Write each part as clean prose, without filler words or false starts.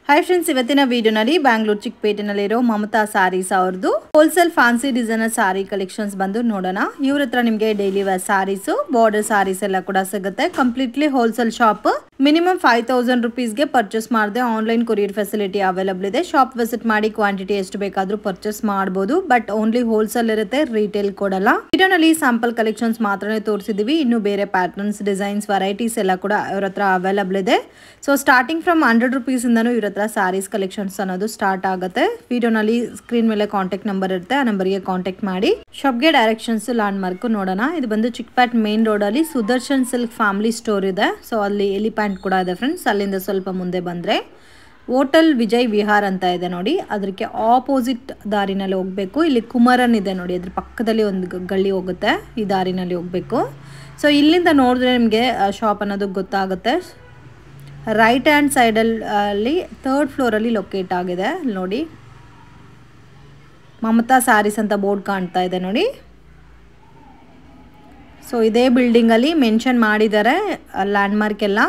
हाय friends इवत्तिन वीडियोनल्लि बेंगलूर चिक्पेटेनल्लिरो ममता सारीस अवरदु wholesale fancy designer saree collections बंदु नोडोण इवर हत्र निಮಗೆ daily wear sarees border sarees ಎಲ್ಲ ಕೂಡ ಸಿಗುತ್ತೆ completely wholesale shop minimum 5000 rupees ಗೆ ಪರ್ಚೇಸ್ ಮಾಡಿದ್ರೆ ಆನ್ಲೈನ್ ಕೊರಿಯರ್ ಫೆಸಿಲಿಟಿ ಅವೈಲೇಬಲ್ ಇದೆ ಶಾಪ್ ವಿಸಿಟ್ ಮಾಡಿ ಕ್ವಾಂಟಿಟಿ ಎಷ್ಟು ಬೇಕಾದರೂ ಪರ್ಚೇಸ್ ಮಾಡಬಹುದು ಬಟ್ ಓನ್ಲಿ ಹೋಲ್ಸೇಲ್ ಇರುತ್ತೆ ರಿಟೇಲ್ ಕೊಡಲ್ಲ ವಿಡಿಯೋನಲ್ಲಿ ಸ್ಯಾಂಪಲ್ ಕಲೆಕ್ಷನ್ಸ್ ಮಾತ್ರನೇ ತೋರಿಸಿದೀವಿ ಇನ್ನು ಬೇರೆ ಪ್ಯಾಟರ್ನ್ಸ್ ಡಿಸೈನ್ಸ್ ವೆರೈಟೀಸ್ ಎಲ್ಲ ಕೂಡ ಇವರ ಹತ್ರ ಅವೈಲೇಬಲ್ ಇದೆ ಸೊ ಸ್ಟಾರ್ಟಿಂಗ್ ಫ್ರಮ್ 100 ರೂಪೀಸ್ ಇಂದನೂ ಇವರ ಹತ್ರ ಸಾರೀಸ್ ಕಲೆಕ್ಷನ್ಸ್ ಅನ್ನೋದು ಸ್ಟಾರ್ಟ್ ಆಗುತ್ತೆ ವಿಡಿಯೋನಲ್ಲಿ ಸ್ಕ್ರೀನ್ ಮೇಲೆ ಕಾಂಟ್ಯಾಕ್ಟ್ ನಂಬರ್ ಇರುತ್ತೆ ಆ ನಂಬರ್ ಗೆ ಕಾಂಟ್ಯಾಕ್ಟ್ ಮಾಡಿ ಶಾಪ್ ಗೆ ಡೈರೆಕ್ಷನ್ಸ್ ಲ್ಯಾಂಡ್ ಮಾರ್ಕ್ ನೋಡೋಣ ಇದು ಬಂದು ಚಿಕ್ಕಪೇಟ್ ಮೇನ್ ರೋಡ್ ಅಲ್ಲಿ ಸುದರ್ಶನ್ ಸಿಲ್ಕ್ ಫ್ಯಾಮಿಲಿ ಸ್ಟೋರ್ ಇದೆ ಸೊ ಅಲ್ಲಿ ಎಲಿಫೆಂಟ್ ಕೂಡ ಇದೆ ಫ್ರೆಂಡ್ಸ್ ಅಲ್ಲಿಂದ ಸ್ವಲ್ಪ ಮುಂದೆ ಬಂದ್ರೆ ಹೋಟೆಲ್ ವಿಜಯ್ ವಿಹಾರ್ ಅಂತ ಇದೆ ನೋಡಿ ಅದಕ್ಕೆ ಆಪೋಸಿಟ್ ದಾರಿನಲ್ಲಿ ಹೋಗಬೇಕು ಇಲ್ಲಿ ಕುಮಾರನ್ ಇದೆ ನೋಡಿ ಅದರ ಪಕ್ಕದಲ್ಲಿ ಒಂದು ಗಲ್ಲಿ ಹೋಗುತ್ತೆ ಈ ದಾರಿನಲ್ಲಿ ಹೋಗಬೇಕು ಸೊ ಇಲ್ಲಿಂದ ನೋಡಿದ್ರೆ ನಿಮಗೆ ಶಾಪ್ ಅನ್ನೋದು ಗೊತ್ತಾಗುತ್ತೆ ರೈಟ್ ಹ್ಯಾಂಡ್ ಸೈಡ್ ಅಲ್ಲಿ 3rd ಫ್ಲೋರ್ ಅಲ್ಲಿ ಲೊಕೇಟ್ ಆಗಿದೆ ನೋಡಿ ಮಮತಾ ಸಾರೀಸ್ ಅಂತ ಬೋರ್ಡ್ ಕಾಣ್ತಾ ಇದೆ ನೋಡಿ ಸೊ ಇದೇ ಬಿಲ್ಡಿಂಗ್ ಅಲ್ಲಿ ಮೆನ್ಷನ್ ಮಾಡಿದ್ದಾರೆ ಲ್ಯಾಂಡ್ ಮಾರ್ಕ್ ಎಲ್ಲ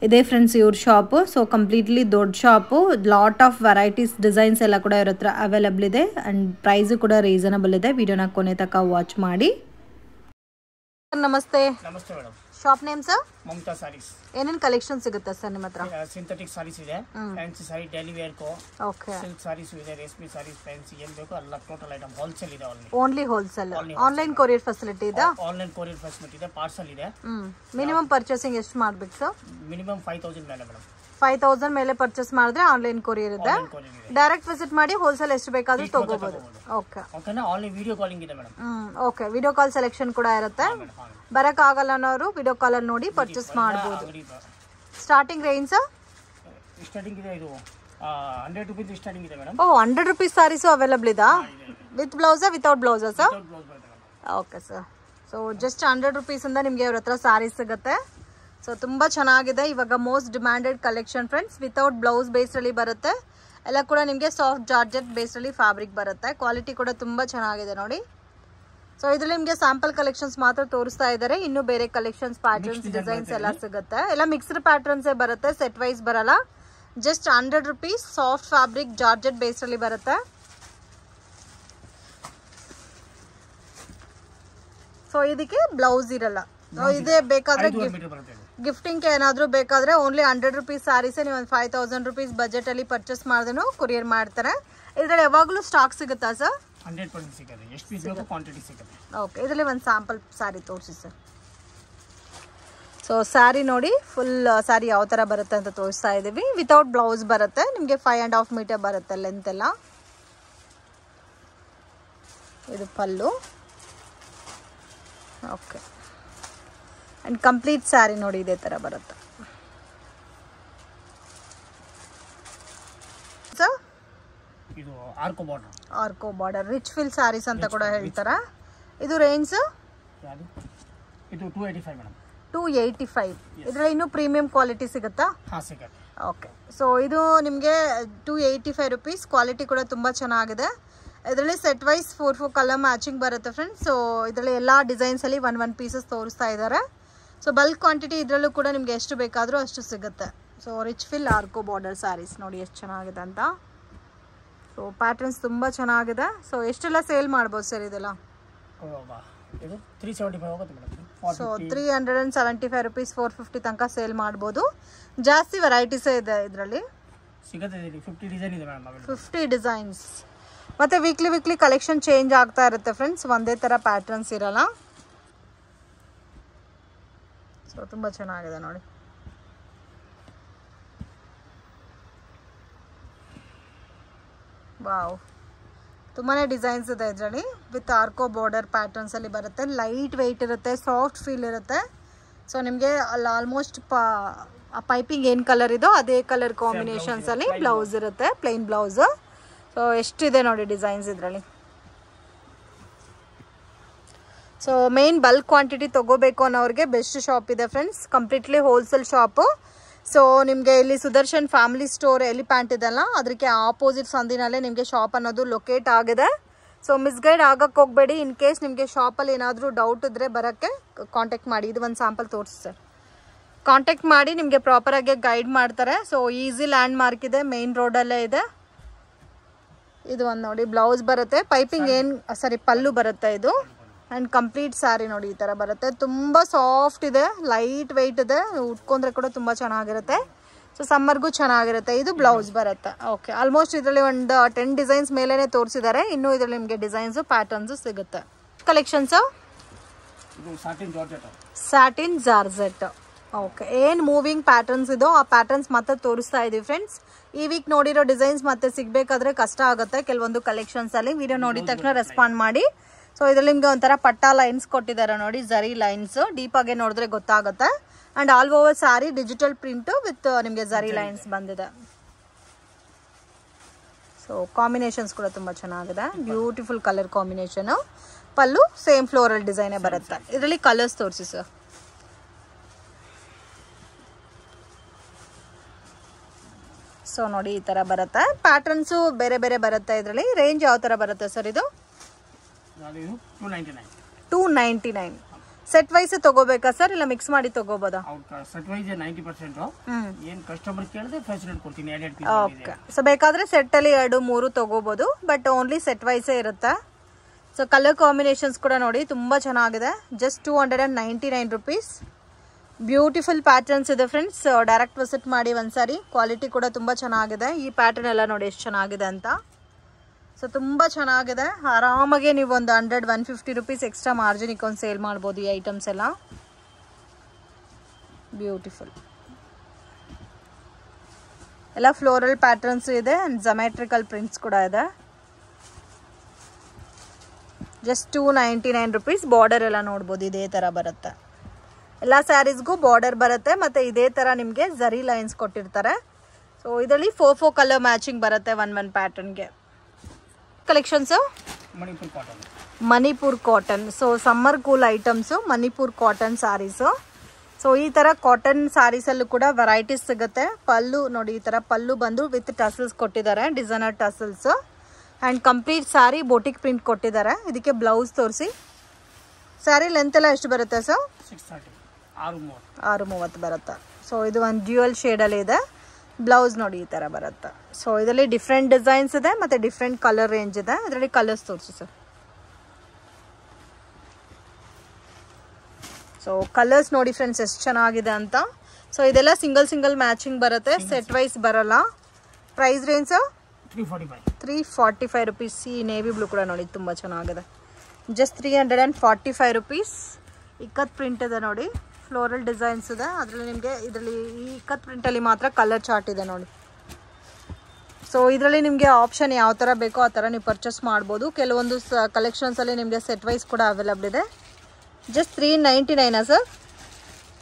ಇದೆ ಫ್ರೆಂಡ್ಸ್ ಇವ್ರ ಶಾಪ್ ಸೊ ಕಂಪ್ಲೀಟ್ಲಿ ದೊಡ್ಡ shop lot of varieties designs ಎಲ್ಲ ಕೂಡ ಇವ್ರ ಹತ್ರ ಅವೈಲೇಬಲ್ ಇದೆ ಅಂಡ್ ಪ್ರೈಸ್ ಕೂಡ ರೀಸನಬಲ್ ಇದೆ ವಿಡಿಯೋನ ಕೊನೆ ತನಕ ವಾಚ್ ಮಾಡಿ ನಮಸ್ತೆ ನಮಸ್ತೆ madam shop name sir Mamata saris ಏನೇನ್ ಕಲೆಕ್ಷನ್ ಸಿಗುತ್ತೆ ಸರ್ ನಿಮ್ಮ ಹತ್ರ ಸಿಂಥೆಟಿಕ್ ಸಾರೀಸ್ ಇದೆ ಫ್ಯಾನ್ಸಿ ಸಾರಿ ಡೈಲಿ ವೇರ್ ಕೋ ಓಕೆ ಸಿಲ್ಕ್ ಸಾರೀಸ್ ಇದೆ ರೇಷ್ಮೆ ಸಾರೀಸ್ ಫ್ಯಾನ್ಸಿ ಏನು ಬೇಕೋ ಎಲ್ಲ ಟೋಟಲ್ ಐಟಮ್ ಹೋಲ್ಸೇಲ್ ಇದೆ only wholesale online courier facility ಇದೆ ಆನ್ಲೈನ್ ಕೊರಿಯರ್ ಫೆಸಿಲಿಟಿ ಇದೆ ಪಾರ್ಸಲ್ ಇದೆ ಮಿನಿಮಮ್ ಪರ್ಚೇಸಿಂಗ್ ಎಷ್ಟು ಮಾಡಬೇಕು ಸರ್ ಮಿನಿಮಮ್ 5000 ಮೇಲೆ ಮೇಡಮ್ 5000 ಮೇಲೆ ಪರ್ಚೇಸ್ ಮಾಡಿದ್ರೆ ಆನ್ಲೈನ್ ಕೊರಿಯರ್ ಇದೆ ಡೈರೆಕ್ಟ್ ವಿಸಿಟ್ ಮಾಡಿ ಹೋಲ್ಸೇಲ್ ಎಷ್ಟು ಬೇಕಾದ್ರೂ ತಗೋಬಹುದು ಓಕೆ ಓಕೆನಾ ಆನ್ಲಿ ವಿಡಿಯೋ ಕಾಲಿಂಗ್ ಇದೆ madam okay video call selection ಕೂಡ ಇರುತ್ತೆ ಬರಕ್ ಆಗಲ್ಲ ಅನ್ನೋರು ವಿಡಿಯೋ ಕಾಲ್ ಅಲ್ಲಿ ನೋಡಿ ಪರ್ಚೇಸ್ ಮಾಡಬಹುದು ಸ್ಟಾರ್ಟಿಂಗ್ ರೇಂಜ್ ಸ್ಟಾರ್ಟಿಂಗ್ ಇದೆ ಇದು 100 ರೂಪೀಸ್ ಸ್ಟಾರ್ಟಿಂಗ್ ಇದೆ ಮೇಡಮ್ ಓ 100 ರೂಪೀಸ್ ಸಾರೀಸ್ ಅವೈಲೇಬಲ್ ಇದೆ with blouse without blouse sir okay sir so just 100 rupees ಇಂದ ನಿಮಗೆ ಇವ್ರ ಹತ್ರ ಸಾರೀಸ್ ಸಿಗುತ್ತೆ ಸೊ ತುಂಬಾ ಚೆನ್ನಾಗಿದೆ ಇವಾಗ most demanded collection friends without blouse base ಅಲ್ಲಿ ಬರುತ್ತೆ ಎಲ್ಲ ಕೂಡ ನಿಮಗೆ ಸಾಫ್ಟ್ ಜಾರ್ಜೆಟ್ ಬೇಸ್ ಅಲ್ಲಿ ಫ್ಯಾಬ್ರಿಕ್ ಬರುತ್ತೆ ಕ್ವಾಲಿಟಿ ಕೂಡ ತುಂಬಾ ಚೆನ್ನಾಗಿದೆ ನೋಡಿ ಸೊ ಇದರಲ್ಲಿ ನಿಮಗೆ ಸ್ಯಾಂಪಲ್ ಕಲೆಕ್ಷನ್ಸ್ ಮಾತ್ರ ತೋರಿಸ್ತಾ ಇದ್ದಾರೆ ಇನ್ನು ಬೇರೆ ಕಲೆಕ್ಷನ್ಸ್ ಪ್ಯಾಟರ್ನ್ಸ್ ಡಿಸೈನ್ಸ್ ಎಲ್ಲ ಸಿಗುತ್ತೆ ಎಲ್ಲ ಮಿಕ್ಸ್ಡ್ ಪ್ಯಾಟರ್ನ್ಸ್ ಬರುತ್ತೆ ಸೆಟ್ ವೈಸ್ ಬರಲ್ಲ just 100 rupees soft fabric georgette base ಅಲ್ಲಿ ಬರುತ್ತೆ ಸೊ ಇದಕ್ಕೆ ಬ್ಲೌಸ್ ಇರಲ್ಲ ಇದೇ ಬೇಕಾದ್ರೆ ಗಿಫ್ಟಿಂಗ್ ಏನಾದ್ರೂ ಬೇಕಾದ್ರೆ ಓನ್ಲಿ 100 ರೂಪೀಸ್ ಸಾರೀಸ್ ನೀವು 5000 ರೂಪೀಸ್ ಬಜೆಟ್ ಅಲ್ಲಿ ಪರ್ಚೇಸ್ ಮಾಡಿದ್ರು ಕೊರಿಯರ್ ಮಾಡ್ತಾರೆ ಇದ್ರಲ್ಲಿ ಯಾವಾಗಲೂ ಸ್ಟಾಕ್ ಸಿಗುತ್ತಾ ಸರ್ 100% ಸಿಗುತ್ತೆ ಎಷ್ಟು ಪೀಸ್ ಬೇಕು ಕ್ವಾಂಟಿಟಿ ಸಿಗುತ್ತೆ ಓಕೆ ಇದರಲ್ಲಿ ಒಂದು ಸ್ಯಾಂಪಲ್ ಸಾರಿ ತೋರಿಸಿ ಸರ್ ಸೊ ಸಾರಿ ನೋಡಿ ಫುಲ್ ಸಾರಿ ಯಾವ ತರ ಬರುತ್ತೆ ಅಂತ ತೋರಿಸ್ತಾ ಇದೀವಿ ವಿತೌಟ್ ಬ್ಲೌಸ್ ಬರುತ್ತೆ ನಿಮಗೆ 5.5 ಮೀಟರ್ ಬರುತ್ತೆ ಲೆಂತ್ ಎಲ್ಲ ಇದು ಪಲ್ಲು ಓಕೆ ಅಂಡ್ ಕಂಪ್ಲೀಟ್ ಸಾರಿ ನೋಡಿ ಇದೇ ತರ ಬರುತ್ತೆ ಸರ್ ಇದು ಆರ್ಕೋ ಬಾರ್ಡರ್ ರಿಚ್ ಫಿಲ್ ಸಾರೀಸ್ ಅಂತ ಕೂಡ ಹೇಳ್ತಾರೆ ಇದು ರೇಂಜ್ ಯಾವುದು ಇದು 285 ಮೇಡಮ್ 285 ಇದರಲ್ಲಿ ಇನ್ನೂ ಪ್ರೀಮಿಯಂ ಕ್ವಾಲಿಟಿ ಸಿಗುತ್ತಾ ಹಾ ಸಿಗುತ್ತೆ ಓಕೆ ಸೊ ಇದು ನಿಮಗೆ 285 ರೂಪೀಸ್ ಕ್ವಾಲಿಟಿ ಕೂಡ ತುಂಬಾ ಚೆನ್ನಾಗಿದೆ ಇದರಲ್ಲಿ ಸೆಟ್ ವೈಸ್ 4 ಕಲರ್ ಮ್ಯಾಚಿಂಗ್ ಬರುತ್ತೆ ಫ್ರೆಂಡ್ಸ್ ಸೊ ಇದರಲ್ಲಿ ಎಲ್ಲ ಡಿಸೈನ್ಸ್ ಅಲ್ಲಿ 1 ಪೀಸಸ್ ತೋರಿಸ್ತಾ ಇದ್ದಾರೆ ಸೊ ಬಲ್ಕ್ ಕ್ವಾಂಟಿಟಿ ಇದರಲ್ಲೂ ಕೂಡ ನಿಮಗೆ ಎಷ್ಟು ಬೇಕಾದರೂ ಅಷ್ಟು ಸಿಗುತ್ತೆ ಸೊ ರಿಚ್ ಫಿಲ್ ಆರ್ಕೋ ಬಾರ್ಡರ್ ಸ್ಯಾರೀಸ್ ನೋಡಿ ಎಷ್ಟು ಚೆನ್ನಾಗಿದೆ ಅಂತ ಸೊ ಪ್ಯಾಟರ್ನ್ಸ್ ತುಂಬ ಚೆನ್ನಾಗಿದೆ ಸೊ ಎಷ್ಟೆಲ್ಲ ಸೇಲ್ ಮಾಡ್ಬೋದು ಸರ್ ಇದೆಲ್ಲ ಇದು 375 ಹೋಗುತ್ತೆ ಮೇಡಮ್ ಸೊ 375 ರೂಪೀಸ್ 450 ತನಕ ಸೇಲ್ ಮಾಡ್ಬೋದು ಜಾಸ್ತಿ ವೆರೈಟೀಸ್ ಇದೆ ಇದರಲ್ಲಿ ಸಿಗುತ್ತೆ 50 ಡಿಸೈನ್ ಇದೆ ಮೇಡಮ್ 50 ಡಿಸೈನ್ಸ್ ಮತ್ತೆ ವೀಕ್ಲಿ ಕಲೆಕ್ಷನ್ ಚೇಂಜ್ ಆಗ್ತಾ ಇರುತ್ತೆ ಫ್ರೆಂಡ್ಸ್ ಒಂದೇ ಥರ ಪ್ಯಾಟರ್ನ್ಸ್ ಇರಲ್ಲ ಸೊ ತುಂಬ ಚೆನ್ನಾಗಿದೆ ನೋಡಿ ವಾವ್ ತುಂಬಾ ಡಿಸೈನ್ಸ್ ಇದೆ ಇದರಲ್ಲಿ ವಿತ್ ಆರ್ಕೋ ಬಾರ್ಡರ್ ಪ್ಯಾಟರ್ನ್ಸ್ ಅಲ್ಲಿ ಬರುತ್ತೆ ಲೈಟ್ ವೆಯ್ಟ್ ಇರುತ್ತೆ ಸಾಫ್ಟ್ ಫೀಲ್ ಇರುತ್ತೆ ಸೊ ನಿಮಗೆ ಅಲ್ಲಿ ಆಲ್ಮೋಸ್ಟ್ ಪೈಪಿಂಗ್ ಏನು ಕಲರ್ ಇದೋ ಅದೇ ಕಲರ್ ಕಾಂಬಿನೇಷನ್ಸ್ ಅಲ್ಲಿ ಬ್ಲೌಸ್ ಇರುತ್ತೆ ಪ್ಲೈನ್ ಬ್ಲೌಸ್ ಸೊ ಎಷ್ಟಿದೆ ನೋಡಿ ಡಿಸೈನ್ಸ್ ಇದರಲ್ಲಿ ಸೊ ಮೇನ್ ಬಲ್ಕ್ ಕ್ವಾಂಟಿಟಿ ತಗೋಬೇಕು ಅನ್ನೋರಿಗೆ ಬೆಸ್ಟ್ ಶಾಪ್ ಇದೆ friends completely wholesale shop so ನಿಮಗೆ ಇಲ್ಲಿ ಸುದರ್ಶನ್ ಫ್ಯಾಮಿಲಿ ಸ್ಟೋರ್ ಎಲಿಫೆಂಟ್ ಇದೆಲ್ಲ ಅದಕ್ಕೆ ಆಪೋಸಿಟ್ ಸಂದಿನಲ್ಲೇ ನಿಮಗೆ ಶಾಪ್ ಅನ್ನೋದು ಲೊಕೇಟ್ ಆಗಿದೆ ಸೊ ಮಿಸ್ಗೈಡ್ ಆಗಕ್ಕೆ ಹೋಗಬೇಡಿ ಇನ್ ಕೇಸ್ ನಿಮಗೆ ಶಾಪಲ್ಲಿ ಏನಾದರೂ ಡೌಟ್ ಇದ್ದರೆ ಬರೋಕ್ಕೆ ಕಾಂಟ್ಯಾಕ್ಟ್ ಮಾಡಿ ಇದು ಒಂದು ಸ್ಯಾಂಪಲ್ ತೋರಿಸಿ ಸರ್ ಕಾಂಟ್ಯಾಕ್ಟ್ ಮಾಡಿ ನಿಮಗೆ ಪ್ರಾಪರಾಗಿ ಗೈಡ್ ಮಾಡ್ತಾರೆ. ಸೊ ಈಸಿ ಲ್ಯಾಂಡ್ ಮಾರ್ಕ್ ಇದೆ, ಮೇನ್ ರೋಡಲ್ಲೇ ಇದೆ. ಇದು ಒಂದು ನೋಡಿ ಬ್ಲೌಸ್ ಬರುತ್ತೆ, ಪೈಪಿಂಗ್ ಪಲ್ಲು ಬರುತ್ತೆ ಇದು. ಆ್ಯಂಡ್ ಕಂಪ್ಲೀಟ್ ಸ್ಯಾರಿ ನೋಡಿ ಈ ಥರ ಬರುತ್ತೆ. ತುಂಬ ಸಾಫ್ಟ್ ಇದೆ, ಲೈಟ್ ವೆಯ್ಟ್ ಇದೆ, ಉಟ್ಕೊಂಡ್ರೆ ಕೂಡ ತುಂಬ ಚೆನ್ನಾಗಿರುತ್ತೆ. ಸೊ ಸಮ್ಮರ್ಗೂ ಚೆನ್ನಾಗಿರುತ್ತೆ. ಇದು ಬ್ಲೌಸ್ ಬರುತ್ತೆ. ಓಕೆ, ಆಲ್ಮೋಸ್ಟ್ ಇದರಲ್ಲಿ ಒಂದು 10 ಡಿಸೈನ್ಸ್ ಮೇಲೇ ತೋರಿಸಿದ್ದಾರೆ. ಇನ್ನೂ ಇದರಲ್ಲಿ ನಿಮಗೆ ಡಿಸೈನ್ಸು ಪ್ಯಾಟರ್ನ್ಸು ಸಿಗುತ್ತೆ. Collections satin georgette. ಓಕೆ, ಏನು ಮೂವಿಂಗ್ ಪ್ಯಾಟರ್ನ್ಸ್ ಇದೋ ಆ ಪ್ಯಾಟರ್ನ್ಸ್ ಮತ್ತೆ ತೋರಿಸ್ತಾ ಇದೀವಿ ಫ್ರೆಂಡ್ಸ್. ಈ ವೀಕ್ ನೋಡಿರೋ ಡಿಸೈನ್ಸ್ ಮತ್ತೆ ಸಿಗಬೇಕಾದ್ರೆ ಕಷ್ಟ ಆಗುತ್ತೆ ಕೆಲವೊಂದು ಕಲೆಕ್ಷನ್ಸಲ್ಲಿ. ವಿಡಿಯೋ ನೋಡಿದ ತಕ್ಷಣ ರೆಸ್ಪಾಂಡ್ ಮಾಡಿ. ಸೊ ಇದರಲ್ಲಿ ನಿಮಗೆ ಒಂಥರ ಪಟ್ಟಾ ಲೈನ್ಸ್ ಕೊಟ್ಟಿದ್ದಾರೆ ನೋಡಿ, ಜರಿ ಲೈನ್ಸ್. ಡೀಪಾಗೆ ನೋಡಿದ್ರೆ ಗೊತ್ತಾಗುತ್ತೆ. And all over saree digital print with ನಿಮಗೆ ಜರಿ ಲೈನ್ಸ್ ಬಂದಿದೆ. ಸೊ ಕಾಂಬಿನೇಷನ್ಸ್ ಕೂಡ ತುಂಬ ಚೆನ್ನಾಗಿದೆ, ಬ್ಯೂಟಿಫುಲ್ ಕಲರ್ ಕಾಂಬಿನೇಷನು. ಪಲ್ಲು ಸೇಮ್ ಫ್ಲೋರಲ್ ಡಿಸೈನೇ ಬರುತ್ತೆ. ಇದರಲ್ಲಿ ಕಲರ್ಸ್ ತೋರಿಸಿ ಸರ್. ಸೊ ನೋಡಿ ಈ ಥರ ಬರುತ್ತೆ. ಪ್ಯಾಟರ್ನ್ಸು ಬೇರೆ ಬೇರೆ ಬರುತ್ತೆ. ಇದರಲ್ಲಿ ರೇಂಜ್ ಯಾವ ಥರ ಬರುತ್ತೆ ಸರ್? ಇದು 299. ಸೆಟ್ ವೈಸ್ ತಗೋಬೇಕಾ ಸರ್, ಇಲ್ಲ ಮಿಕ್ಸ್ ಮಾಡಿ ತಗೋಬೋದಾ? Set wise 90%. ಏನು ಕಸ್ಟಮರ್ ಕೇಳಿದ್ರೆ ಫೆಸಿಲಿಟಿ ಕೊಡ್ತೀನಿ. ಓಕೆ, ಸೊ ಬೇಕಾದ್ರೆ ಸೆಟ್ ಅಲ್ಲಿ 2-3 ತಗೋಬಹುದು, ಬಟ್ ಓನ್ಲಿ ಸೆಟ್ ವೈಸೇ ಇರುತ್ತೆ. ಸೊ ಕಲರ್ ಕಾಂಬಿನೇಷನ್ಸ್ ಕೂಡ ನೋಡಿ ತುಂಬಾ ಚೆನ್ನಾಗಿದೆ. Just 299 rupees. ಬ್ಯೂಟಿಫುಲ್ ಪ್ಯಾಟರ್ನ್ಸ್ ಇದೆ ಫ್ರೆಂಡ್ಸ್. ಡೈರೆಕ್ಟ್ ವಿಸಿಟ್ ಮಾಡಿ ಒಂದ್ಸಾರಿ. ಕ್ವಾಲಿಟಿ ಕೂಡ ತುಂಬ ಚೆನ್ನಾಗಿದೆ. ಈ ಪ್ಯಾಟರ್ನ್ ಎಲ್ಲ ನೋಡಿ ಎಷ್ಟು ಚೆನ್ನಾಗಿದೆ ಅಂತ. ಸೊ ತುಂಬ ಚೆನ್ನಾಗಿದೆ. ಆರಾಮಾಗಿ ನೀವು ಒಂದು 100-150 ರುಪೀಸ್ ಎಕ್ಸ್ಟ್ರಾ ಮಾರ್ಜಿನ್ ಇಕ್ಕೊಂಡು ಸೇಲ್ ಮಾಡ್ಬೋದು ಈ ಐಟಮ್ಸ್ ಎಲ್ಲ. ಬ್ಯೂಟಿಫುಲ್ ಎಲ್ಲ ಫ್ಲೋರಲ್ ಪ್ಯಾಟರ್ನ್ಸ್ ಇದೆ. ಆ್ಯಂಡ್ ಜೊಮೆಟ್ರಿಕಲ್ ಪ್ರಿಂಟ್ಸ್ ಕೂಡ ಇದೆ. Just 299 rupees. ಬಾರ್ಡರ್ ಎಲ್ಲ ನೋಡ್ಬೋದು ಇದೇ ಥರ ಬರುತ್ತೆ. ಎಲ್ಲ ಸ್ಯಾರೀಸ್ಗೂ ಬಾರ್ಡರ್ ಬರುತ್ತೆ ಮತ್ತು ಇದೇ ಥರ ನಿಮಗೆ ಜರಿ ಲೈನ್ಸ್ ಕೊಟ್ಟಿರ್ತಾರೆ. ಸೊ ಇದರಲ್ಲಿ 4 ಕಲರ್ ಮ್ಯಾಚಿಂಗ್ ಬರುತ್ತೆ ಒನ್ ಪ್ಯಾಟರ್ನ್ಗೆ. Collections Manipur cotton. So summer cool items, Manipur cotton sarees. So ಈ ಥರ ಕಾಟನ್ ಸ್ಯಾರೀಸಲ್ಲೂ ಕೂಡ ವೆರೈಟೀಸ್ ಸಿಗುತ್ತೆ. ಪಲ್ಲು ನೋಡಿ, ಈ ಥರ ಪಲ್ಲು ಬಂದು ವಿತ್ ಟಸಲ್ಸ್ ಕೊಟ್ಟಿದ್ದಾರೆ, designer tassels. And complete saree boutique print ಕೊಟ್ಟಿದ್ದಾರೆ. ಇದಕ್ಕೆ ಬ್ಲೌಸ್ ತೋರಿಸಿ. ಸ್ಯಾರಿ ಲೆಂತ್ ಎಲ್ಲ ಎಷ್ಟು ಬರುತ್ತೆ ಸರ್? 630 ಬರುತ್ತೆ. ಸೊ ಇದು ಒಂದು ಡ್ಯೂಯಲ್ ಶೇಡಲ್ಲಿ ಇದೆ. ಬ್ಲೌಸ್ ನೋಡಿ ಈ ಥರ ಬರುತ್ತೆ. ಸೊ ಇದರಲ್ಲಿ ಡಿಫ್ರೆಂಟ್ ಡಿಸೈನ್ಸ್ ಇದೆ ಮತ್ತು ಡಿಫ್ರೆಂಟ್ ಕಲರ್ ರೇಂಜ್ ಇದೆ. ಇದರಲ್ಲಿ ಕಲರ್ಸ್ ತೋರಿಸಿ ಸರ್. ಸೊ ಕಲರ್ಸ್ ನೋಡಿ ಫ್ರೆಂಡ್ಸ್ ಎಷ್ಟು ಚೆನ್ನಾಗಿದೆ ಅಂತ. ಸೊ ಇದೆಲ್ಲ ಸಿಂಗಲ್ ಮ್ಯಾಚಿಂಗ್ ಬರುತ್ತೆ, ಸೆಟ್ ವೈಸ್ ಬರಲ್ಲ. Price range 345 rupees. ಈ ನೇವಿ ಬ್ಲೂ ಕೂಡ ನೋಡಿ ತುಂಬ ಚೆನ್ನಾಗಿದೆ. Just 345 rupees. ಇಕ್ಕತ್ ಪ್ರಿಂಟ್ ಇದೆ ನೋಡಿ, ಫ್ಲೋರಲ್ ಡಿಸೈನ್ಸ್ ಇದೆ. ಅದರಲ್ಲಿ ನಿಮಗೆ ಇದರಲ್ಲಿ ಈ ಇಕ್ಕತ್ ಪ್ರಿಂಟಲ್ಲಿ ಮಾತ್ರ ಕಲರ್ ಚಾರ್ಟ್ ಇದೆ ನೋಡಿ. ಸೊ ಇದರಲ್ಲಿ ನಿಮಗೆ ಆಪ್ಷನ್ ಯಾವ ಥರ ಬೇಕೋ ಆ ಥರ ನೀವು ಪರ್ಚೇಸ್ ಮಾಡ್ಬೋದು. ಕೆಲವೊಂದು ಕಲೆಕ್ಷನ್ಸಲ್ಲಿ ನಿಮಗೆ ಸೆಟ್ ವೈಸ್ ಕೂಡ ಅವೈಲಬಲ್ ಇದೆ. Just 399 sir?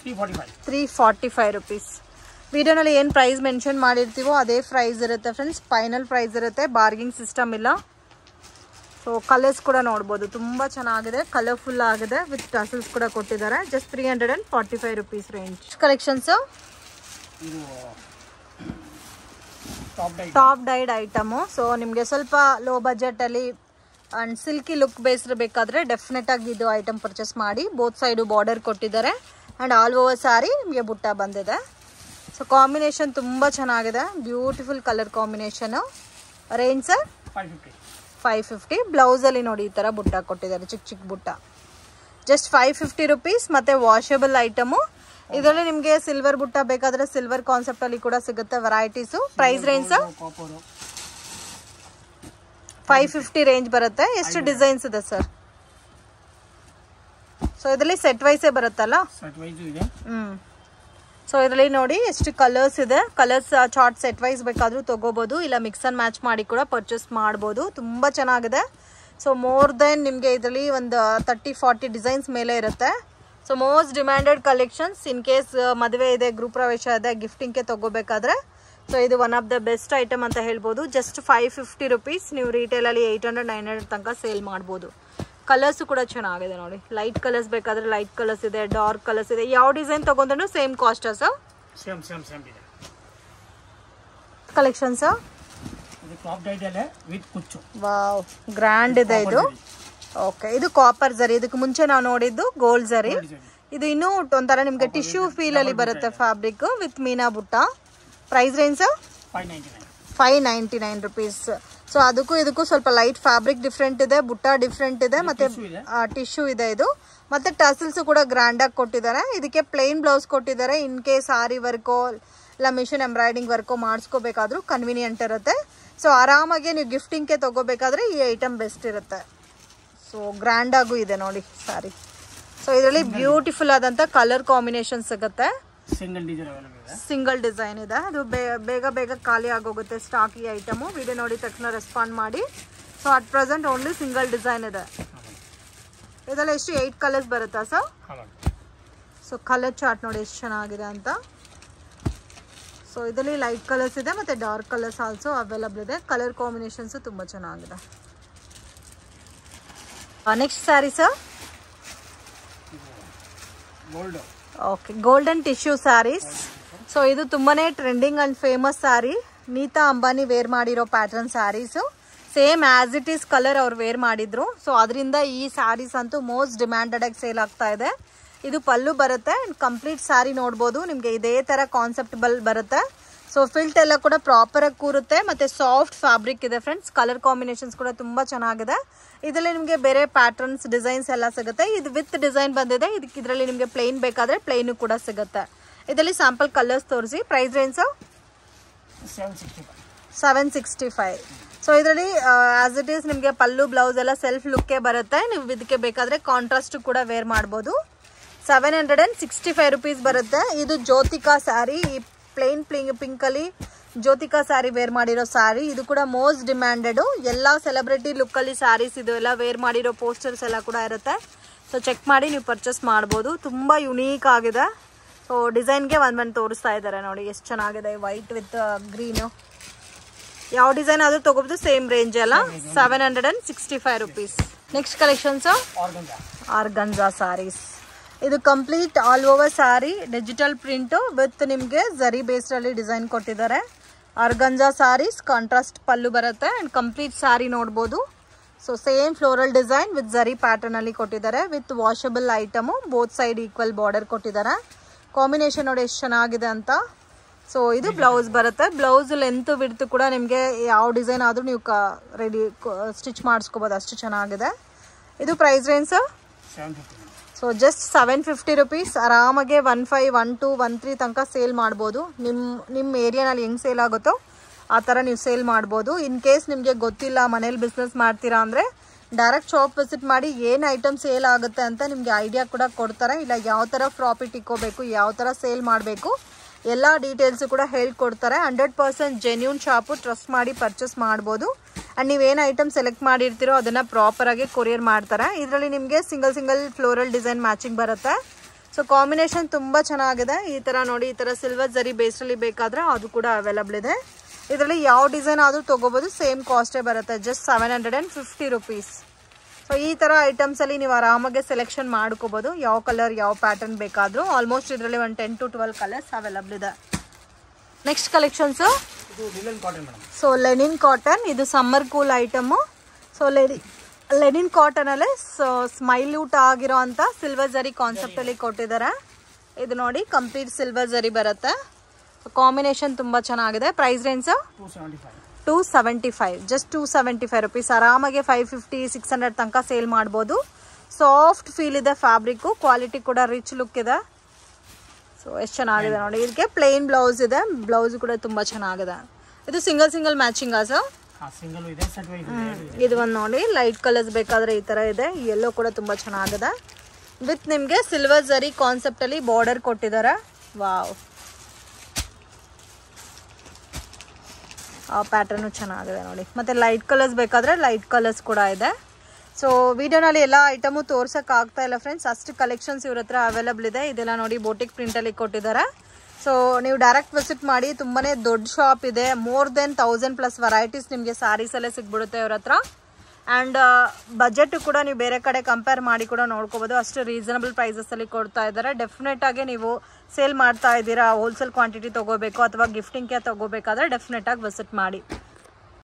345 ರುಪೀಸ್. ವಿಡಿಯೋನಲ್ಲಿ ಏನು ಪ್ರೈಸ್ ಮೆನ್ಷನ್ ಮಾಡಿರ್ತೀವೋ ಅದೇ ಪ್ರೈಸ್ ಇರುತ್ತೆ ಫ್ರೆಂಡ್ಸ್. ಫೈನಲ್ ಪ್ರೈಸ್ ಇರುತ್ತೆ, ಬಾರ್ಗಿಂಗ್ ಸಿಸ್ಟಮ್ ಇಲ್ಲ. ಸೊ ಕಲರ್ಸ್ ಕೂಡ ನೋಡ್ಬೋದು, ತುಂಬ ಚೆನ್ನಾಗಿದೆ, ಕಲರ್ಫುಲ್ ಆಗಿದೆ, ವಿತ್ ಟಸಲ್ಸ್ ಕೂಡ ಕೊಟ್ಟಿದ್ದಾರೆ. Just 345 rupees range. Collections top dyed item. So ನಿಮಗೆ ಸ್ವಲ್ಪ ಲೋ ಬಜೆಟಲ್ಲಿ ಆ್ಯಂಡ್ ಸಿಲ್ಕಿ ಲುಕ್ ಬೇಸ್ಡ್ ಬೇಕಾದರೆ ಡೆಫಿನೆಟಾಗಿ ಇದು ಐಟಮ್ ಪರ್ಚೇಸ್ ಮಾಡಿ. ಬೋತ್ ಸೈಡು ಬಾರ್ಡರ್ ಕೊಟ್ಟಿದ್ದಾರೆ ಆ್ಯಂಡ್ ಆಲ್ ಓವರ್ ಸ್ಯಾರಿ ನಿಮಗೆ ಬುಟ್ಟ ಬಂದಿದೆ. ಸೊ ಕಾಂಬಿನೇಷನ್ ತುಂಬ ಚೆನ್ನಾಗಿದೆ, beautiful colour combination. Range sir? 550. ಬ್ಲೌಸಲ್ಲಿ ನೋಡಿ ಈ ಥರ ಬುಟ್ಟ ಕೊಟ್ಟಿದ್ದಾರೆ, ಚಿಕ್ಕ ಬುಟ್ಟ. Just 550 rupees. ಮತ್ತು ವಾಷಬಲ್ ಐಟಮು. ಇದರಲ್ಲಿ ನಿಮಗೆ ಸಿಲ್ವರ್ ಬುಟ್ಟ ಬೇಕಾದರೆ ಸಿಲ್ವರ್ ಕಾನ್ಸೆಪ್ಟಲ್ಲಿ ಕೂಡ ಸಿಗುತ್ತೆ varieties. Price range sir? 550 range ಬರುತ್ತೆ. ಎಷ್ಟು ಡಿಸೈನ್ಸ್ ಇದೆ ಸರ್? ಸೊ ಇದರಲ್ಲಿ ಸೆಟ್ ವೈಸೇ ಬರುತ್ತಲ್ಲ? ಸೊ ಇದರಲ್ಲಿ ನೋಡಿ ಎಷ್ಟು ಕಲರ್ಸ್ ಇದೆ. ಕಲರ್ಸ್ ಚಾರ್ಟ್ ಸೆಟ್ ವೈಸ್ ಬೇಕಾದರೂ ತೊಗೋಬೋದು, ಇಲ್ಲ ಮಿಕ್ಸ್ ಆ್ಯಂಡ್ ಮ್ಯಾಚ್ ಮಾಡಿ ಕೂಡ ಪರ್ಚೇಸ್ ಮಾಡ್ಬೋದು. ತುಂಬ ಚೆನ್ನಾಗಿದೆ. ಸೊ ಮೋರ್ ದೆನ್ ನಿಮಗೆ ಇದರಲ್ಲಿ ಒಂದು 30-40 ಡಿಸೈನ್ಸ್ ಮೇಲೆ ಇರುತ್ತೆ. So most demanded collections. In case ಮದುವೆ ಇದೆ, ಗೃಹ ಪ್ರವೇಶ ಇದೆ, ಗಿಫ್ಟಿಂಗ್ಗೆ ತೊಗೋಬೇಕಾದ್ರೆ ಸೊ ಇದು one of the best item ಅಂತ ಹೇಳ್ಬೋದು. Just 550 rupees. ನೀವು ರಿಟೇಲಲ್ಲಿ 800-900 ತನಕ ಸೇಲ್ ಮಾಡ್ಬೋದು. ಕಲರ್ಸು ಕೂಡ ಚೆನ್ನಾಗಿದೆ ನೋಡಿ. ಲೈಟ್ ಕಲರ್ಸ್ ಬೇಕಾದರೆ ಲೈಟ್ ಕಲರ್ಸ್ ಇದೆ, ಡಾರ್ಕ್ ಕಲರ್ಸ್ ಇದೆ. ಯಾವ ಡಿಸೈನ್ ತೊಗೊಂಡ್ರೂ ಸೇಮ್ ಕಾಸ್ಟಾ ಸರ್? ಸೇಮ್ ಇದೆ. ಕಲೆಕ್ಷನ್ಸ್ ವಾವ್, ಗ್ರ್ಯಾಂಡ್ ಇದೆ ಇದು. ಓಕೆ, ಇದು ಕಾಪರ್ ಜರಿ. ಇದಕ್ಕೆ ಮುಂಚೆ ನಾವು ನೋಡಿದ್ದು ಗೋಲ್ಡ್ ಜರಿ. ಇದು ಇನ್ನೂ ಒಂಥರ ನಿಮಗೆ ಟಿಶ್ಯೂ ಫೀಲ್ ಅಲ್ಲಿ ಬರುತ್ತೆ ಫ್ಯಾಬ್ರಿಕ್ ವಿತ್ ಮೀನಾ ಬುಟ್ಟ. Price range 599 rupees. ಸೊ ಅದಕ್ಕೂ ಇದಕ್ಕೂ ಸ್ವಲ್ಪ ಲೈಟ್ ಫ್ಯಾಬ್ರಿಕ್ ಡಿಫ್ರೆಂಟ್ ಇದೆ, ಬುಟ್ಟ ಡಿಫ್ರೆಂಟ್ ಇದೆ, ಮತ್ತೆ ಟಿಶ್ಯೂ ಇದೆ ಇದು. ಮತ್ತೆ ಟಸಲ್ಸ್ ಕೂಡ ಗ್ರ್ಯಾಂಡ್ ಆಗಿ ಕೊಟ್ಟಿದ್ದಾರೆ. ಇದಕ್ಕೆ ಪ್ಲೇನ್ ಬ್ಲೌಸ್ ಕೊಟ್ಟಿದ್ದಾರೆ. ಇನ್ ಕೇಸ್ ಆರಿ ವರ್ಕೋ ಇಲ್ಲ ಮಿಷನ್ ಎಂಬ್ರಾಯ್ಡಿಂಗ್ ವರ್ಕೋ ಮಾಡಿಸ್ಕೋಬೇಕಾದ್ರೂ ಕನ್ವೀನಿಯಂಟ್ ಇರುತ್ತೆ. ಸೊ ಆರಾಮಾಗಿ ನೀವು ಗಿಫ್ಟಿಂಗ್ಗೆ ತಗೋಬೇಕಾದ್ರೆ ಈ ಐಟಮ್ ಬೆಸ್ಟ್ ಇರುತ್ತೆ. ಸೊ ಗ್ರ್ಯಾಂಡ್ ಆಗೂ ಇದೆ ನೋಡಿ ಸಾರಿ. ಸೊ ಇದರಲ್ಲಿ ಬ್ಯೂಟಿಫುಲ್ ಆದಂತ ಕಲರ್ ಕಾಂಬಿನೇಷನ್ ಸಿಗುತ್ತೆ. ಸಿಂಗಲ್ ಡಿಸೈನ್ ಇದೆ. ಅದು ಬೇಗ ಬೇಗ ಖಾಲಿ ಆಗೋಗುತ್ತೆ ಸ್ಟಾಕ್ ಈ ಐಟಮು. ವಿಡಿಯೋ ನೋಡಿ ತಕ್ಷಣ ರೆಸ್ಪಾಂಡ್ ಮಾಡಿ. So at present only single design ಇದೆ. ಇದೆಲ್ಲ ಎಷ್ಟು 8 ಕಲರ್ಸ್ ಬರುತ್ತಾ ಸರ್? ಸೊ ಕಲರ್ ಚಾರ್ಟ್ ನೋಡಿ ಎಷ್ಟು ಚೆನ್ನಾಗಿದೆ ಅಂತ. ಸೊ ಇದರಲ್ಲಿ ಲೈಟ್ ಕಲರ್ಸ್ ಇದೆ ಮತ್ತೆ ಡಾರ್ಕ್ ಕಲರ್ಸ್ ಆಲ್ಸೋ ಅವೈಲಬಲ್ ಇದೆ. ಕಲರ್ ಕಾಂಬಿನೇಷನ್ಸ್ ತುಂಬಾ ಚೆನ್ನಾಗಿದೆ. Next saree sir. Okay, golden tissue sarees. So ಇದು ತುಂಬಾನೇ trending and famous saree. Nita Ambani wear ಮಾಡಿರೋ pattern sarees. Same as it is colour ಅವ್ರು ವೇರ್ ಮಾಡಿದ್ರು. ಸೊ ಅದರಿಂದ ಈ ಸ್ಯಾರೀಸ್ ಅಂತೂ ಮೋಸ್ಟ್ ಡಿಮ್ಯಾಂಡೆಡ್ ಆಗಿ ಸೇಲ್ ಆಗ್ತಾ ಇದೆ. ಇದು ಪಲ್ಲು ಬರುತ್ತೆ. ಕಂಪ್ಲೀಟ್ ಸ್ಯಾರಿ ನೋಡ್ಬೋದು. ನಿಮಗೆ ಇದೇ ತರ ಕಾನ್ಸೆಪ್ಟ್ ಬರುತ್ತೆ. ಸೊ ಫಿಲ್ಟ್ ಎಲ್ಲ ಕೂಡ ಪ್ರಾಪರ್ ಆಗಿ ಕೂರುತ್ತೆ. ಮತ್ತೆ ಸಾಫ್ಟ್ ಫ್ಯಾಬ್ರಿಕ್ ಇದೆ ಫ್ರೆಂಡ್ಸ್. ಕಲರ್ ಕಾಂಬಿನೇಷನ್ಸ್ ಕೂಡ ತುಂಬಾ ಚೆನ್ನಾಗಿದೆ. ಇದರಲ್ಲಿ ನಿಮಗೆ ಬೇರೆ ಪ್ಯಾಟರ್ನ್ಸ್ ಡಿಸೈನ್ಸ್ ಎಲ್ಲ ಸಿಗುತ್ತೆ. ಇದು ವಿತ್ ಡಿಸೈನ್ ಬಂದಿದೆ. ಇದರಲ್ಲಿ ನಿಮಗೆ ಪ್ಲೇನ್ ಬೇಕಾದ್ರೆ ಪ್ಲೇನ್ ಕೂಡ ಸಿಗುತ್ತೆ. ಇದರಲ್ಲಿ ಸ್ಯಾಂಪಲ್ ಕಲರ್ಸ್ ತೋರಿಸಿ. Price range 765. ಸೊ ಇದರಲ್ಲಿ ಆಸ್ ಇಟ್ ಈಸ್ ನಿಮಗೆ ಪಲ್ಲು ಬ್ಲೌಸ್ ಎಲ್ಲ ಸೆಲ್ಫ್ ಲುಕ್ಕೇ ಬರುತ್ತೆ. ನೀವು ಇದಕ್ಕೆ ಬೇಕಾದ್ರೆ ಕಾಂಟ್ರಾಸ್ಟ್ ಕೂಡ ವೇರ್ ಮಾಡ್ಬೋದು. 765 rupees ಬರುತ್ತೆ. ಇದು ಜ್ಯೋತಿಕಾ ಸ್ಯಾರಿ. ಈ ಪ್ಲೇನ್ ಪಿಂಕ್ ಅಲ್ಲಿ ಜ್ಯೋತಿಕಾ ಸ್ಯಾರಿ ವೇರ್ ಮಾಡಿರೋ ಸ್ಯಾರಿ. ಇದು ಕೂಡ ಮೋಸ್ಟ್ ಡಿಮ್ಯಾಂಡೆಡ್. ಎಲ್ಲಾ ಸೆಲೆಬ್ರಿಟಿ ಲುಕ್ ಅಲ್ಲಿ ಸ್ಯಾರೀಸ್ ಇದು ಎಲ್ಲ ವೇರ್ ಮಾಡಿರೋ ಪೋಸ್ಟರ್ಸ್ ಎಲ್ಲ ಕೂಡ ಇರುತ್ತೆ. ಸೊ ಚೆಕ್ ಮಾಡಿ ನೀವು ಪರ್ಚೇಸ್ ಮಾಡ್ಬೋದು. ತುಂಬಾ ಯುನೀಕ್ ಆಗಿದೆ. ಸೊ ಡಿಸೈನ್ಗೆ ಒಂದ್ ತೋರಿಸ್ತಾ ಇದ್ದಾರೆ ನೋಡಿ ಎಷ್ಟು ಚೆನ್ನಾಗಿದೆ. White with green. ಯಾವ ಡಿಸೈನ್ ಆದ್ರೂ ತಗೋಬಹುದು. ಸೇಮ್ ರೇಂಜ್ ಅಲ್ಲ. 765 rupees. Next collections organza sarees. ಇದು complete all over saree digital print with ನಿಮಗೆ ಜರಿ ಬೇಸ್ಡ್ ಅಲ್ಲಿ ಡಿಸೈನ್ ಕೊಟ್ಟಿದ್ದಾರೆ. ಆರ್ಗನ್ಜಾ ಸ್ಯಾರೀಸ್ ಕಾಂಟ್ರಾಸ್ಟ್ ಪಲ್ಲು ಬರುತ್ತೆ ಅಂಡ್ ಕಂಪ್ಲೀಟ್ ಸ್ಯಾರಿ ನೋಡ್ಬೋದು. So same floral design with ಜರಿ ಪ್ಯಾಟರ್ನ್ ಅಲ್ಲಿ ಕೊಟ್ಟಿದ್ದಾರೆ. With washable item. Both side equal border ಕೊಟ್ಟಿದ್ದಾರೆ. ಕಾಂಬಿನೇಷನ್ ನೋಡಿ ಎಷ್ಟು ಚೆನ್ನಾಗಿದೆ ಅಂತ. ಸೊ ಇದು ಬ್ಲೌಸ್ ಬರುತ್ತೆ. ಬ್ಲೌಸ್ ಲೆಂತ್ ವಿಡ್ತ್ ಕೂಡ ನಿಮಗೆ ಯಾವ ಡಿಸೈನ್ ಆದ್ರೂ ನೀವು ರೆಡಿ ಸ್ಟಿಚ್ ಮಾಡಿಸ್ಕೋಬಹುದು. ಅಷ್ಟು ಚೆನ್ನಾಗಿದೆ. ಇದು price range so just 750 rupees. ಆರಾಮಾಗೆ 15, 12, 13 ತನಕ ಸೇಲ್ ಮಾಡ್ಬೋದು. ನಿಮ್ಮ ಏರಿಯಾನಲ್ಲಿ ಹೆಂಗೆ ಸೇಲ್ ಆಗುತ್ತೋ ಆ ಥರ ನೀವು ಸೇಲ್ ಮಾಡ್ಬೋದು. ಇನ್ ಕೇಸ್ ನಿಮಗೆ ಗೊತ್ತಿಲ್ಲ ಮನೇಲಿ ಬಿಸ್ನೆಸ್ ಮಾಡ್ತೀರಾ ಅಂದರೆ ಡೈರೆಕ್ಟ್ ಶಾಪ್ ವಿಸಿಟ್ ಮಾಡಿ ಏನು ಐಟಮ್ ಸೇಲ್ ಆಗುತ್ತೆ ಅಂತ ನಿಮಗೆ ಐಡಿಯಾ ಕೂಡ ಕೊಡ್ತಾರೆ. ಇಲ್ಲ ಯಾವ ಥರ ಪ್ರಾಫಿಟ್ ಇಕ್ಕೋಬೇಕು, ಯಾವ ಥರ ಸೇಲ್ ಮಾಡಬೇಕು ಎಲ್ಲ ಡೀಟೇಲ್ಸು ಕೂಡ ಹೇಳ್ಕೊಡ್ತಾರೆ. 100% ಜೆನ್ಯೂನ್ ಶಾಪು. ಟ್ರಸ್ಟ್ ಮಾಡಿ ಪರ್ಚೇಸ್ ಮಾಡ್ಬೋದು. ಆ್ಯಂಡ್ ನೀವೇನು ಐಟಮ್ ಸೆಲೆಕ್ಟ್ ಮಾಡಿರ್ತೀರೋ ಅದನ್ನು ಪ್ರಾಪರಾಗಿ ಕೊರಿಯರ್ ಮಾಡ್ತಾರೆ. ಇದರಲ್ಲಿ ನಿಮಗೆ ಸಿಂಗಲ್ ಫ್ಲೋರಲ್ ಡಿಸೈನ್ ಮ್ಯಾಚಿಂಗ್ ಬರುತ್ತೆ. ಸೊ ಕಾಂಬಿನೇಷನ್ ತುಂಬ ಚೆನ್ನಾಗಿದೆ. ಈ ಥರ ನೋಡಿ, ಈ ಥರ ಸಿಲ್ವರ್ ಜರಿ ಬೇಸ್ಡಲ್ಲಿ ಬೇಕಾದರೆ ಅದು ಕೂಡ ಅವೈಲಬಲ್ ಇದೆ. ಇದರಲ್ಲಿ ಯಾವ ಡಿಸೈನ್ ಆದರೂ ತೊಗೋಬೋದು. ಸೇಮ್ ಕಾಸ್ಟೇ ಬರುತ್ತೆ. Just 750 rupees. ಸೊ ಈ ಥರ ಐಟಮ್ಸಲ್ಲಿ ನೀವು ಆರಾಮಾಗಿ ಸೆಲೆಕ್ಷನ್ ಮಾಡ್ಕೋಬೋದು. ಯಾವ ಕಲರ್ ಯಾವ ಪ್ಯಾಟರ್ನ್ ಬೇಕಾದರೂ. ಆಲ್ಮೋಸ್ಟ್ ಇದರಲ್ಲಿ ಒಂದು 10 to 12 ಕಲರ್ಸ್ ಅವೈಲಬಲ್ ಇದೆ. Next collections so linen cotton. ಇದು summer cool item. So linen ಕಾಟನಲ್ಲೇ ಸೊ ಸ್ಮೈಲ್ಯೂಟ್ ಆಗಿರೋ ಅಂತ ಸಿಲ್ವರ್ ಜರಿ ಕಾನ್ಸೆಪ್ಟಲ್ಲಿ ಕೊಟ್ಟಿದ್ದಾರೆ. ಇದು ನೋಡಿ ಕಂಪ್ಲೀಟ್ ಸಿಲ್ವರ್ ಜರಿ ಬರುತ್ತೆ. ಕಾಂಬಿನೇಷನ್ ತುಂಬ ಚೆನ್ನಾಗಿದೆ. Price range 275. Just 275 rupees. ಆರಾಮಾಗೆ 550, 600 ತನಕ ಸೇಲ್ ಮಾಡ್ಬೋದು. ಸಾಫ್ಟ್ ಫೀಲ್ ಇದೆ ಫ್ಯಾಬ್ರಿಕ್ಕು. ಕ್ವಾಲಿಟಿ ಕೂಡ ರಿಚ್ ಲುಕ್ ಇದೆ. ಸೊ ಎಷ್ಟು ಚೆನ್ನಾಗಿದೆ ನೋಡಿ. ಇದಕ್ಕೆ ಪ್ಲೇನ್ ಬ್ಲೌಸ್ ಇದೆ. ಬ್ಲೌಸ್ ಕೂಡ ತುಂಬ ಚೆನ್ನಾಗಿದೆ. ಇದು ಸಿಂಗಲ್ ಮ್ಯಾಚಿಂಗ್ ಸರ್. ಇದು ಒಂದು ನೋಡಿ ಲೈಟ್ ಕಲರ್ಸ್ ಬೇಕಾದರೆ ಈ ಥರ ಇದೆ. ಯೆಲ್ಲೋ ಕೂಡ ತುಂಬ ಚೆನ್ನಾಗಿದೆ. ವಿತ್ ನಿಮಗೆ ಸಿಲ್ವರ್ ಜರಿ ಕಾನ್ಸೆಪ್ಟಲ್ಲಿ ಬಾರ್ಡರ್ ಕೊಟ್ಟಿದ್ದಾರೆ. ವಾವ್, ಆ ಪ್ಯಾಟರ್ನು ಚೆನ್ನಾಗಿದೆ ನೋಡಿ. ಮತ್ತು ಲೈಟ್ ಕಲರ್ಸ್ ಬೇಕಾದರೆ ಲೈಟ್ ಕಲರ್ಸ್ ಕೂಡ ಇದೆ. ಸೊ ವಿಡಿಯೋನಲ್ಲಿ ಎಲ್ಲ ಐಟಮು ತೋರ್ಸೋಕ್ಕಾಗ್ತಾ ಇಲ್ಲ ಫ್ರೆಂಡ್ಸ್. ಅಷ್ಟು ಕಲೆಕ್ಷನ್ಸ್ ಇವ್ರ ಹತ್ರ ಅವೈಲಬಲ್ ಇದೆ. ಇದೆಲ್ಲ ನೋಡಿ ಬೋಟಿಕ್ ಪ್ರಿಂಟಲ್ಲಿ ಕೊಟ್ಟಿದ್ದಾರೆ. ಸೊ ನೀವು ಡೈರೆಕ್ಟ್ ವಿಸಿಟ್ ಮಾಡಿ. ತುಂಬಾ ದೊಡ್ಡ ಶಾಪ್ ಇದೆ. ಮೋರ್ ದೆನ್ 1000+ ವೆರೈಟೀಸ್ ನಿಮಗೆ ಸ್ಯಾರೀಸಲ್ಲೇ ಸಿಗ್ಬಿಡುತ್ತೆ ಇವ್ರ ಹತ್ರ. ಆ್ಯಂಡ್ ಬಜೆಟ್ ಕೂಡ ನೀವು ಬೇರೆ ಕಡೆ ಕಂಪೇರ್ ಮಾಡಿ ಕೂಡ ನೋಡ್ಕೋಬೋದು. ಅಷ್ಟು ರೀಸನಬಲ್ ಪ್ರೈಸಸಲ್ಲಿ ಕೊಡ್ತಾ ಇದ್ದಾರೆ. ಡೆಫಿನೆಟ್ ಆಗಿ ನೀವು ಸೇಲ್ ಮಾಡ್ತಾ ಇದ್ದೀರಾ, ಹೋಲ್ಸೇಲ್ ಕ್ವಾಂಟಿಟಿ ತೊಗೋಬೇಕು ಅಥವಾ ಗಿಫ್ಟಿಂಗ್ಗೆ ತೊಗೋಬೇಕಾದ್ರೆ ಡೆಫಿನೆಟ್ ಆಗಿ ವಿಸಿಟ್ ಮಾಡಿ.